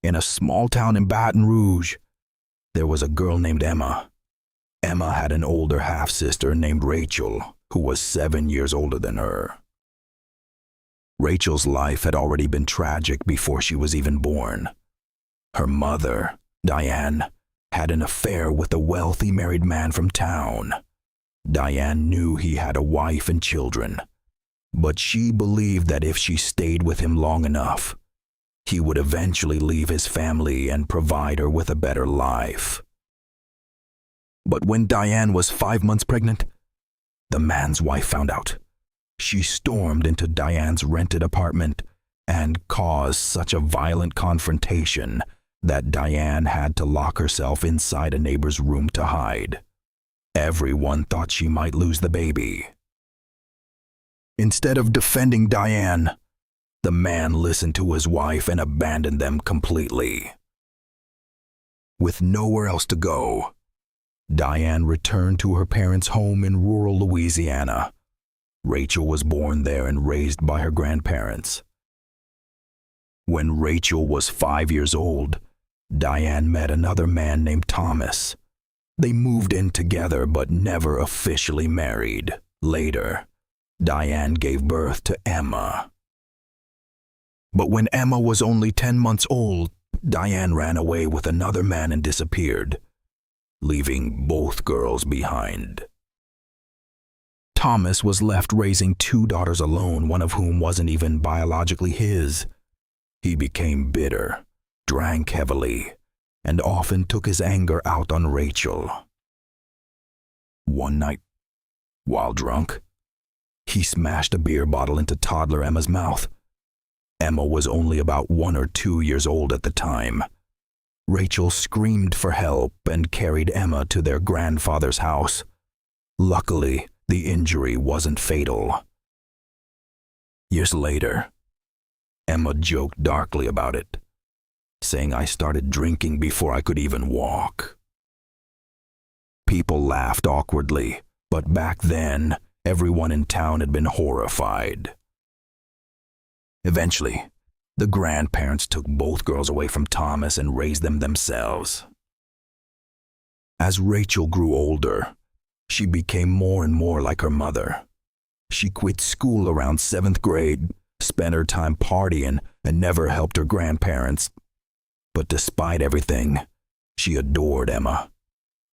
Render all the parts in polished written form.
In a small town in Baton Rouge, there was a girl named Emma. Emma had an older half-sister named Rachel, who was 7 years older than her. Rachel's life had already been tragic before she was even born. Her mother, Diane, had an affair with a wealthy married man from town. Diane knew he had a wife and children, but she believed that if she stayed with him long enough, he would eventually leave his family and provide her with a better life. But when Diane was 5 months pregnant, the man's wife found out. She stormed into Diane's rented apartment and caused such a violent confrontation that Diane had to lock herself inside a neighbor's room to hide. Everyone thought she might lose the baby. Instead of defending Diane, the man listened to his wife and abandoned them completely. With nowhere else to go, Diane returned to her parents' home in rural Louisiana. Rachel was born there and raised by her grandparents. When Rachel was 5 years old, Diane met another man named Thomas. They moved in together but never officially married. Later, Diane gave birth to Emma. But when Emma was only 10 months old, Diane ran away with another man and disappeared, leaving both girls behind. Thomas was left raising 2 daughters alone, one of whom wasn't even biologically his. He became bitter, drank heavily, and often took his anger out on Rachel. One night, while drunk, he smashed a beer bottle into toddler Emma's mouth. Emma was only about 1 or 2 years old at the time. Rachel screamed for help and carried Emma to their grandfather's house. Luckily, the injury wasn't fatal. Years later, Emma joked darkly about it, saying I started drinking before I could even walk. People laughed awkwardly, but back then, everyone in town had been horrified. Eventually, the grandparents took both girls away from Thomas and raised them themselves. As Rachel grew older, she became more and more like her mother. She quit school around 7th grade, spent her time partying, and never helped her grandparents. But despite everything, she adored Emma.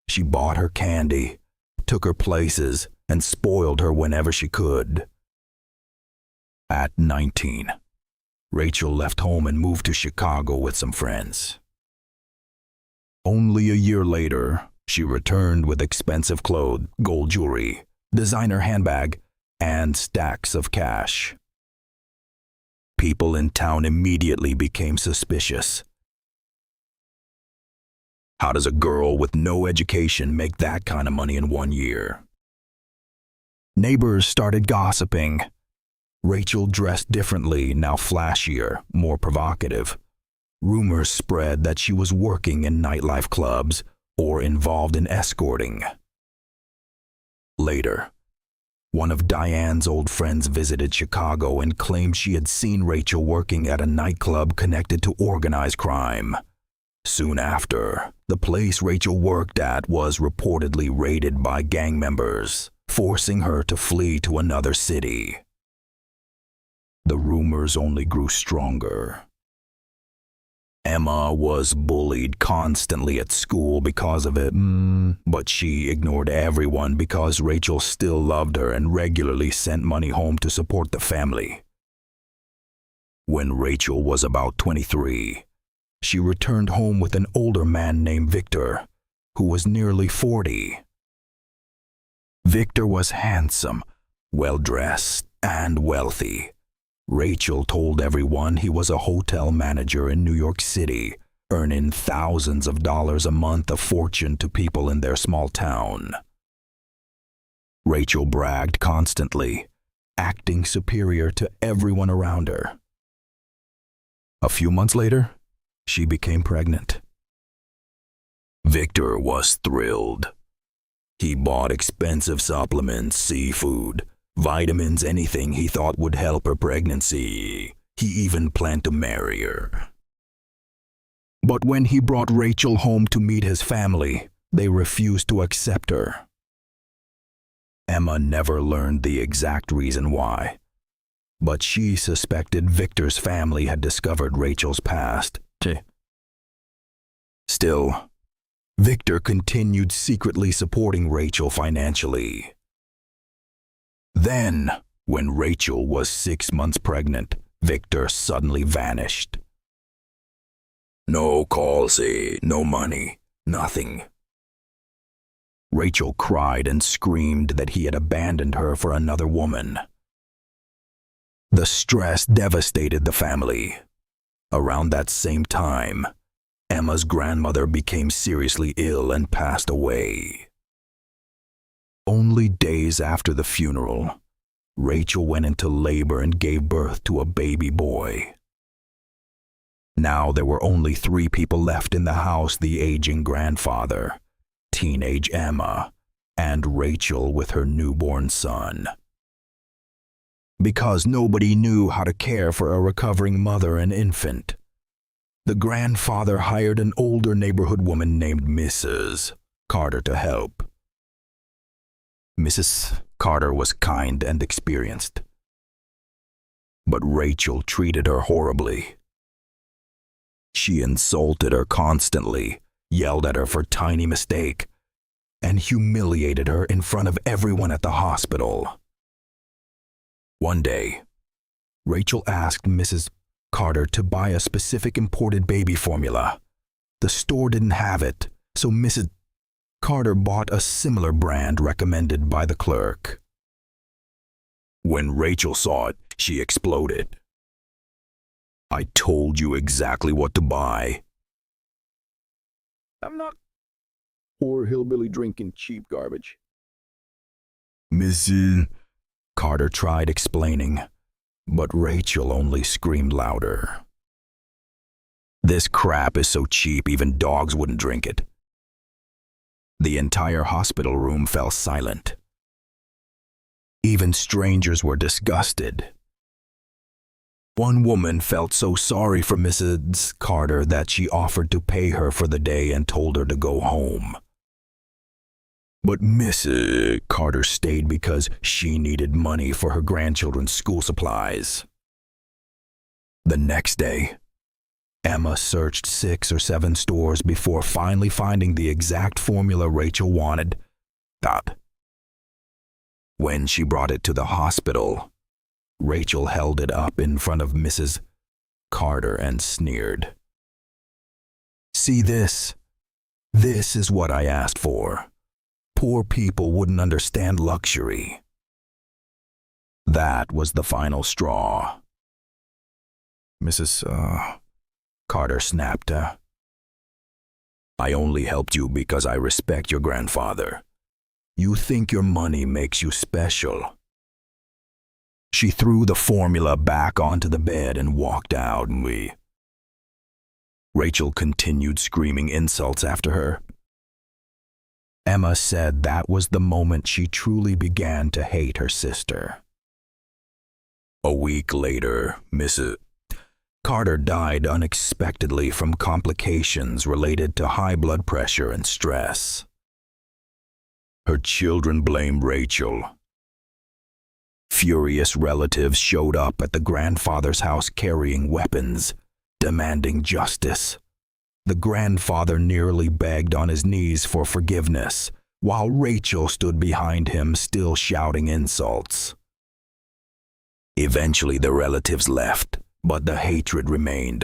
She bought her candy, took her places, and spoiled her whenever she could. At 19, Rachel left home and moved to Chicago with some friends. Only a year later, she returned with expensive clothes, gold jewelry, designer handbag, and stacks of cash. People in town immediately became suspicious. How does a girl with no education make that kind of money in 1 year? Neighbors started gossiping. Rachel dressed differently, now flashier, more provocative. Rumors spread that she was working in nightlife clubs or involved in escorting. Later, one of Diane's old friends visited Chicago and claimed she had seen Rachel working at a nightclub connected to organized crime. Soon after, the place Rachel worked at was reportedly raided by gang members, forcing her to flee to another city. The rumors only grew stronger. Emma was bullied constantly at school because of it, but she ignored everyone because Rachel still loved her and regularly sent money home to support the family. When Rachel was about 23, she returned home with an older man named Victor, who was nearly 40. Victor was handsome, well-dressed, and wealthy. Rachel told everyone he was a hotel manager in New York City, earning thousands of dollars a month, a fortune to people in their small town. Rachel bragged constantly, acting superior to everyone around her. A few months later, she became pregnant. Victor was thrilled. He bought expensive supplements, seafood, vitamins, anything he thought would help her pregnancy. He even planned to marry her. But when he brought Rachel home to meet his family, they refused to accept her. Emma never learned the exact reason why, but she suspected Victor's family had discovered Rachel's past. Still, Victor continued secretly supporting Rachel financially. Then, when Rachel was 6 months pregnant, Victor suddenly vanished. No calls, no money, nothing. Rachel cried and screamed that he had abandoned her for another woman. The stress devastated the family. Around that same time, Emma's grandmother became seriously ill and passed away. Only days after the funeral, Rachel went into labor and gave birth to a baby boy. Now there were only 3 people left in the house: the aging grandfather, teenage Emma, and Rachel with her newborn son. Because nobody knew how to care for a recovering mother and infant, the grandfather hired an older neighborhood woman named Mrs. Carter to help. Mrs. Carter was kind and experienced, but Rachel treated her horribly. She insulted her constantly, yelled at her for tiny mistake, and humiliated her in front of everyone at the hospital. One day, Rachel asked Mrs. Carter to buy a specific imported baby formula. The store didn't have it, so Mrs. Carter bought a similar brand recommended by the clerk. When Rachel saw it, she exploded. I told you exactly what to buy. I'm not poor hillbilly drinking cheap garbage. Mrs. Carter tried explaining, but Rachel only screamed louder. This crap is so cheap even dogs wouldn't drink it. The entire hospital room fell silent. Even strangers were disgusted. One woman felt so sorry for Mrs. Carter that she offered to pay her for the day and told her to go home. But Mrs. Carter stayed because she needed money for her grandchildren's school supplies. The next day, Emma searched 6 or 7 stores before finally finding the exact formula Rachel wanted. When she brought it to the hospital, Rachel held it up in front of Mrs. Carter and sneered. See this? This is what I asked for. Poor people wouldn't understand luxury. That was the final straw. Mrs. Carter snapped. I only helped you because I respect your grandfather. You think your money makes you special. She threw the formula back onto the bed and walked out. Rachel continued screaming insults after her. Emma said that was the moment she truly began to hate her sister. A week later, Mrs. Carter died unexpectedly from complications related to high blood pressure and stress. Her children blamed Rachel. Furious relatives showed up at the grandfather's house carrying weapons, demanding justice. The grandfather nearly begged on his knees for forgiveness, while Rachel stood behind him still shouting insults. Eventually the relatives left, but the hatred remained.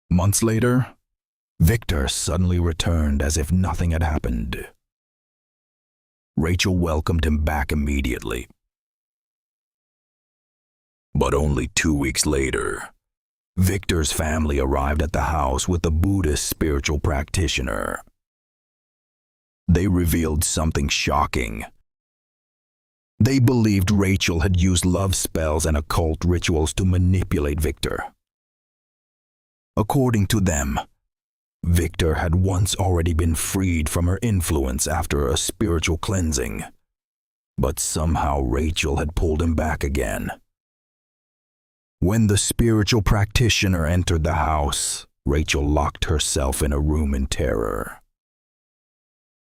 Months later, Victor suddenly returned as if nothing had happened. Rachel welcomed him back immediately. But only 2 weeks later, Victor's family arrived at the house with a Buddhist spiritual practitioner. They revealed something shocking. They believed Rachel had used love spells and occult rituals to manipulate Victor. According to them, Victor had once already been freed from her influence after a spiritual cleansing, but somehow Rachel had pulled him back again. When the spiritual practitioner entered the house, Rachel locked herself in a room in terror.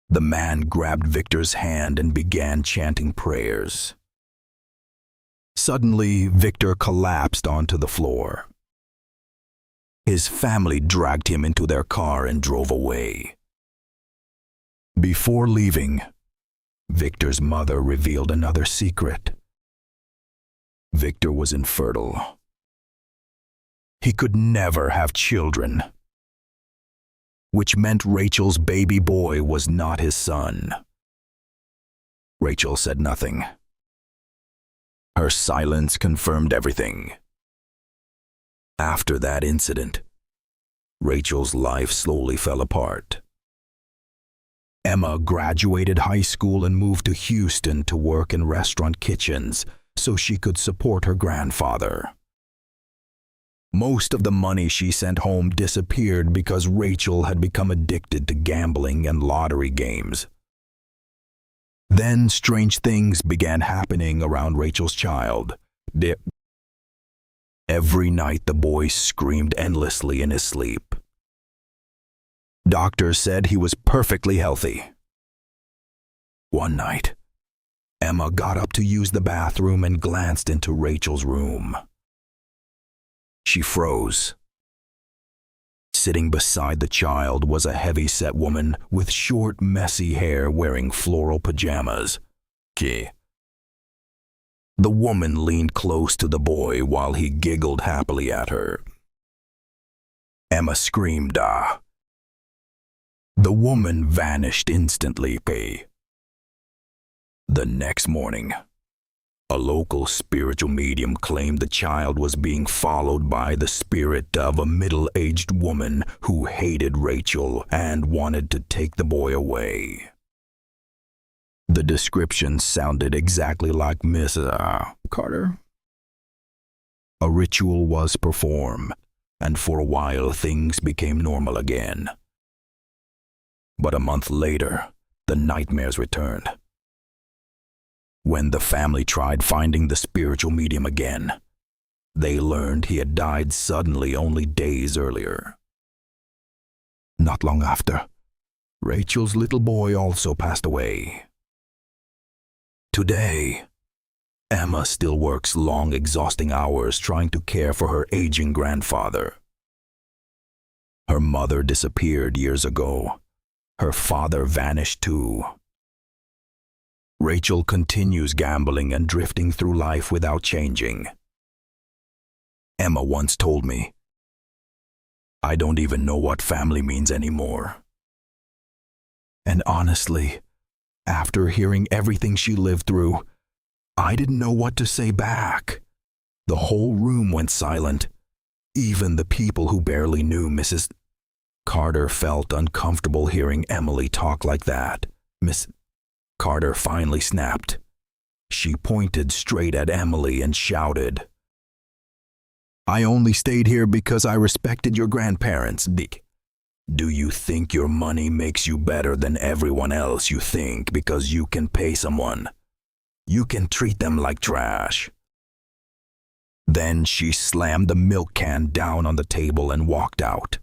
The man grabbed Victor's hand and began chanting prayers. Suddenly, Victor collapsed onto the floor. His family dragged him into their car and drove away. Before leaving, Victor's mother revealed another secret. Victor was infertile. He could never have children, which meant Rachel's baby boy was not his son. Rachel said nothing. Her silence confirmed everything. After that incident, Rachel's life slowly fell apart. Emma graduated high school and moved to Houston to work in restaurant kitchens so she could support her grandfather. Most of the money she sent home disappeared because Rachel had become addicted to gambling and lottery games. Then strange things began happening around Rachel's child. Every night the boy screamed endlessly in his sleep. Doctors said he was perfectly healthy. One night, Emma got up to use the bathroom and glanced into Rachel's room. She froze. Sitting beside the child was a heavy-set woman with short, messy hair wearing floral pajamas. The woman leaned close to the boy while he giggled happily at her. Emma screamed, "Ah!" The woman vanished instantly. The next morning, a local spiritual medium claimed the child was being followed by the spirit of a middle-aged woman who hated Rachel and wanted to take the boy away. The description sounded exactly like Miss Carter. A ritual was performed, and for a while things became normal again. But a month later, the nightmares returned. When the family tried finding the spiritual medium again, they learned he had died suddenly only days earlier. Not long after, Rachel's little boy also passed away. Today, Emma still works long, exhausting hours trying to care for her aging grandfather. Her mother disappeared years ago. Her father vanished too. Rachel continues gambling and drifting through life without changing. Emma once told me, "I don't even know what family means anymore." And honestly, after hearing everything she lived through, I didn't know what to say back. The whole room went silent. Even the people who barely knew Mrs. Carter felt uncomfortable hearing Emily talk like that. Miss Carter finally snapped. She pointed straight at Emily and shouted, "I only stayed here because I respected your grandparents. Do you think your money makes you better than everyone else you think because you can pay someone? You can treat them like trash." Then she slammed the milk can down on the table and walked out.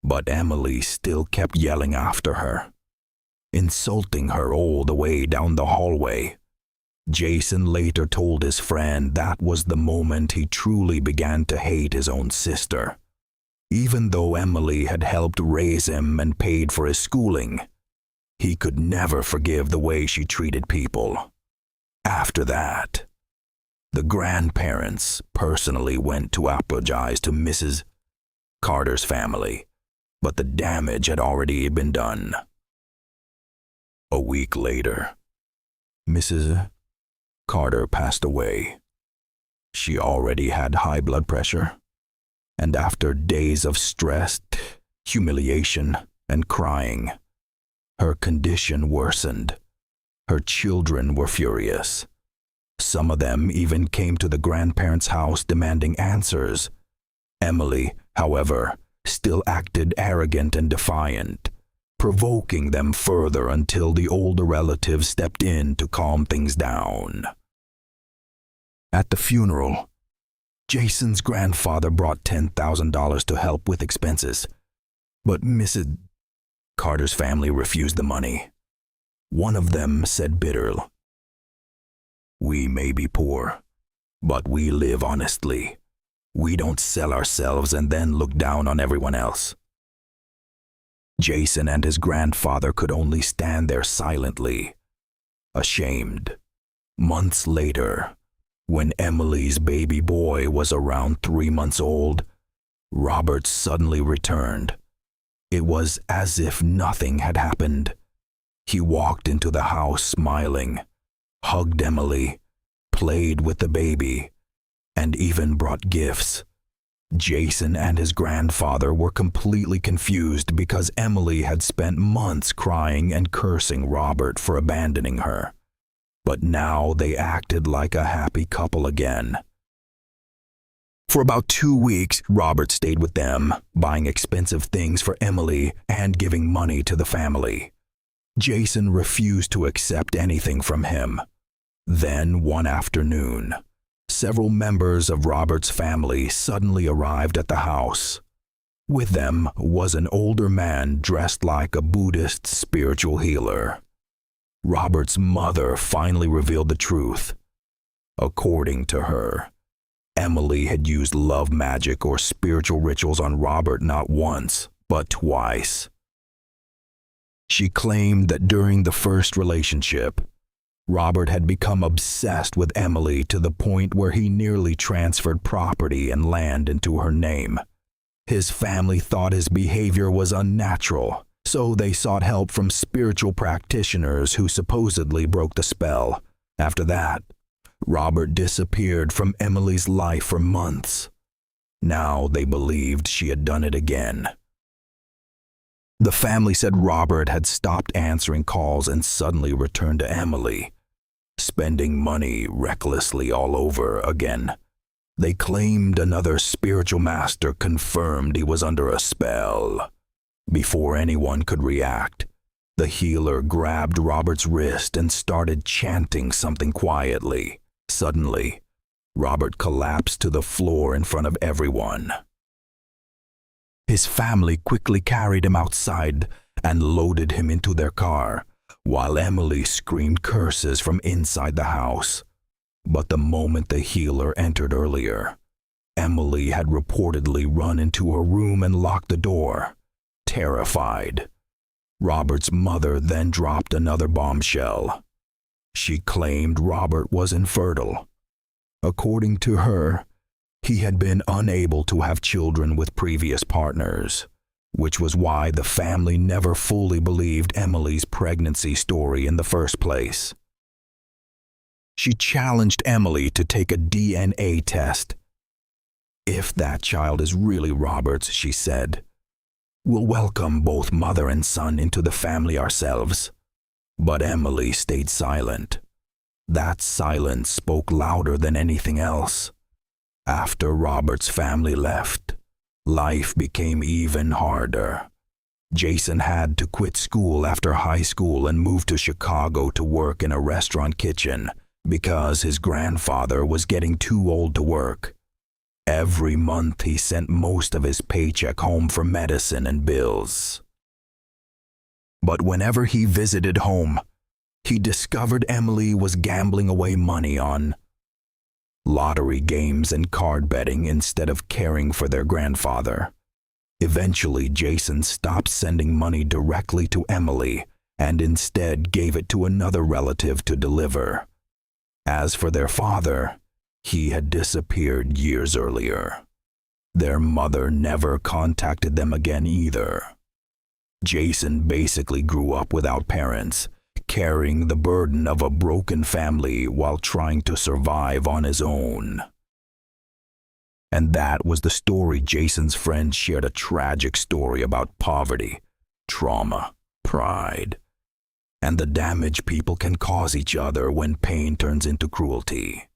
But Emily still kept yelling after her, insulting her all the way down the hallway. Jason later told his friend that was the moment he truly began to hate his own sister. Even though Emily had helped raise him and paid for his schooling, he could never forgive the way she treated people. After that, the grandparents personally went to apologize to Mrs. Carter's family, but the damage had already been done. A week later, Mrs. Carter passed away. She already had high blood pressure, and after days of stress, humiliation, and crying, her condition worsened. Her children were furious. Some of them even came to the grandparents' house demanding answers. Emily, however, still acted arrogant and defiant, provoking them further until the older relatives stepped in to calm things down. At the funeral, Jason's grandfather brought $10,000 to help with expenses, but Mrs. Carter's family refused the money. One of them said bitterly, "We may be poor, but we live honestly. We don't sell ourselves and then look down on everyone else." Jason and his grandfather could only stand there silently, ashamed. Months later, when Emily's baby boy was around 3 months old, Robert suddenly returned. It was as if nothing had happened. He walked into the house smiling, hugged Emily, played with the baby, and even brought gifts. Jason and his grandfather were completely confused because Emily had spent months crying and cursing Robert for abandoning her. But now they acted like a happy couple again. For about 2 weeks, Robert stayed with them, buying expensive things for Emily and giving money to the family. Jason refused to accept anything from him. Then, one afternoon, several members of Robert's family suddenly arrived at the house. With them was an older man dressed like a Buddhist spiritual healer. Robert's mother finally revealed the truth. According to her, Emily had used love magic or spiritual rituals on Robert not once, but twice. She claimed that during the first relationship, Robert had become obsessed with Emily to the point where he nearly transferred property and land into her name. His family thought his behavior was unnatural, so they sought help from spiritual practitioners who supposedly broke the spell. After that, Robert disappeared from Emily's life for months. Now they believed she had done it again. The family said Robert had stopped answering calls and suddenly returned to Emily, spending money recklessly all over again. They claimed another spiritual master confirmed he was under a spell. Before anyone could react, the healer grabbed Robert's wrist and started chanting something quietly. Suddenly, Robert collapsed to the floor in front of everyone. His family quickly carried him outside and loaded him into their car, while Emily screamed curses from inside the house. But the moment the healer entered earlier, Emily had reportedly run into her room and locked the door, terrified. Robert's mother then dropped another bombshell. She claimed Robert was infertile. According to her, he had been unable to have children with previous partners, which was why the family never fully believed Emily's pregnancy story in the first place. She challenged Emily to take a DNA test. "If that child is really Robert's," she said, "we'll welcome both mother and son into the family ourselves." But Emily stayed silent. That silence spoke louder than anything else. After Robert's family left, life became even harder. Jason had to quit school after high school and move to Chicago to work in a restaurant kitchen because his grandfather was getting too old to work. Every month he sent most of his paycheck home for medicine and bills. But whenever he visited home, he discovered Emily was gambling away money on lottery games and card betting instead of caring for their grandfather. Eventually, Jason stopped sending money directly to Emily and instead gave it to another relative to deliver. As for their father, he had disappeared years earlier. Their mother never contacted them again either. Jason basically grew up without parents, carrying the burden of a broken family while trying to survive on his own. And that was the story. Jason's friends shared a tragic story about poverty, trauma, pride, and the damage people can cause each other when pain turns into cruelty.